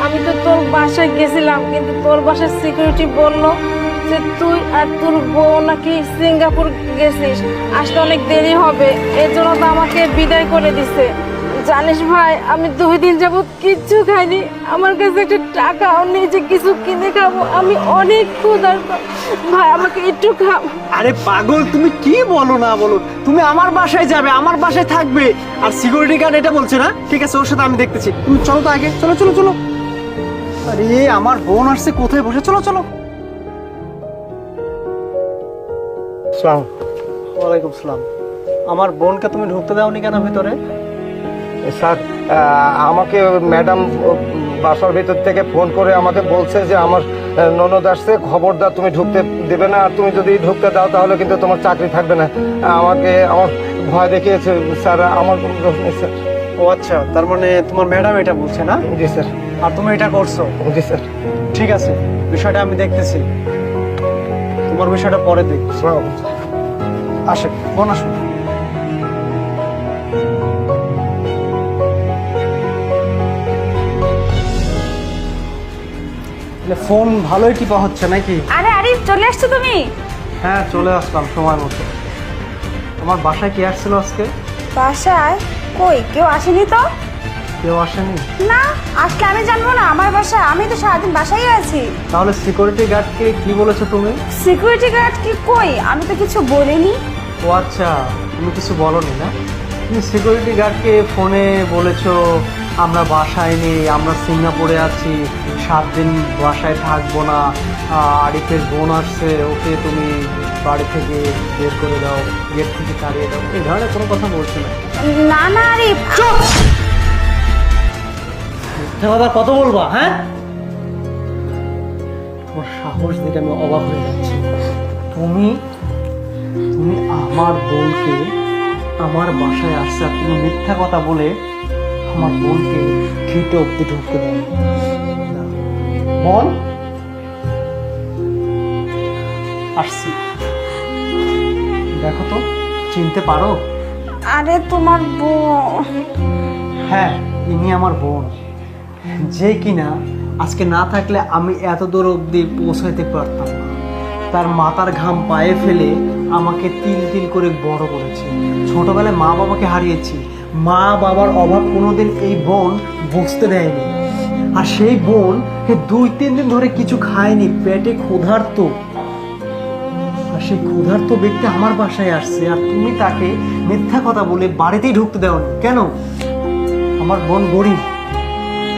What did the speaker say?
আমি তো তোর বাসায় গেছিলাম, কিন্তু তোর বাসার সিকিউরিটি বললো যে তুই আর তোর বউ নাকি সিঙ্গাপুর গেছিস, আসতে অনেক দেরি হবে, এই জন্য তো আমাকে বিদায় করে দিছে। জানিস ভাই, আমি 2 দিন যাবত কিচ্ছু খাইনি, আমার কাছে একটা টাকাও নেই যে কিছু কিনে খাবো, আমি অনেক ক্ষুধার্ত। ভাই আমাকে একটু খাও। আরে পাগল, তুমি কি বলো না বলো, তুমি আমার বাসায় যাবে, আমার বাসায় থাকবে, আর সিকিউরিটি গার্ড এটা বলছে না? ঠিক আছে, ওর সাথে আমি দেখতেছি, তুমি চলো তো আগে, চলো চলো চলো। আরে আমার বোন আসছে, কোথায় বসে, চলো চলো। সালাম। ওয়ালাইকুম সালাম। আমার বোনকে তুমি ঢুকতে দাওনি কেন ভিতরে? স্যার, আমাকে ম্যাডাম বাসার ভিতর থেকে ফোন করে আমাকে বলছে যে আমার ননদ আসছে, খবরদার তুমি ঢুকতে দেবে না, আর তুমি যদি ঢুকতে দাও তাহলে কিন্তু তোমার চাকরি থাকবে না। আমাকে আমার ভয় দেখিয়েছে স্যার, আমার কোনো দোষ নেই স্যার। ও আচ্ছা, তার মানে তোমার ম্যাডাম এটা বলছে না? জি স্যার। আর তুমি এটা করছো? জি স্যার। ঠিক আছে, বিষয়টা আমি দেখতেছি, তোমার বিষয়টা পরে দেখছি। আসে বোন, আসুন। ফোন ভালোই টিপা হচ্ছে নাকি? আরে আরে চলে আসছো তুমি? হ্যাঁ, চলে আসলাম সময় মতো। তোমার বাসায় কে আসছিল আজকে? বাসায় কই কেউ আসেনি তো। কেউ আসেনি? না, আসলে আমি জানবো না আমার বাসায়? আমি তো সারাদিন বাসায় আছি। তাহলে সিকিউরিটি গার্ডকে কি বলেছো তুমি? সিকিউরিটি গার্ড কি কই? আমি তো কিছু বলিনি। ও আচ্ছা, তুমি কিছু বলনি না? তুমি সিকিউরিটি গার্ডকে ফোনে বলেছো আমরা বাসায় নেই, আমরা সিঙ্গাপুরে আছি, 7 দিন বাসায় থাকবো না, আরিফের বোন আসছে, ওকে তুমি বাড়ি থেকে বের করে দাও, গেট থেকে তাড়িয়ে দাও, এই ধরনের কোনো কথা বলছো না? না না আরে আবার কত বলবা? হ্যাঁ, তোমার সাহস দেখে আমি অবাক হয়ে যাচ্ছি। তুমি তুমি আমার বোনকে আমার বাসায় আসছে, আর তুমি মিথ্যা কথা বলে আমার বোনকে ঘিটে অব্দি ঢুকতে দাও। বোন আসছি, দেখো তো চিনতে পারো? আরে তোমার বোন? হ্যাঁ, ইনি আমার বোন, যে কিনা আজকে না থাকলে আমি এত দূর অব্দি পৌঁছাইতে পারতাম না। তার মাথার ঘাম পায়ে ফেলে আমাকে তিল তিল করে বড় করেছে। ছোটবেলায় মা বাবাকে হারিয়েছি, মা বাবার অভাব কোনোদিন এই বোন বুঝতে দেয়নি। আর সেই বোন 2-3 দিন ধরে কিছু খায়নি, পেটে ক্ষুধার্ত। আর সেই ক্ষুধার্ত ব্যক্তি আমার বাসায় আসছে, আর তুমি তাকে মিথ্যা কথা বলে বাড়িতেই ঢুকতে দেওনি কেন? আমার বোন গরিব,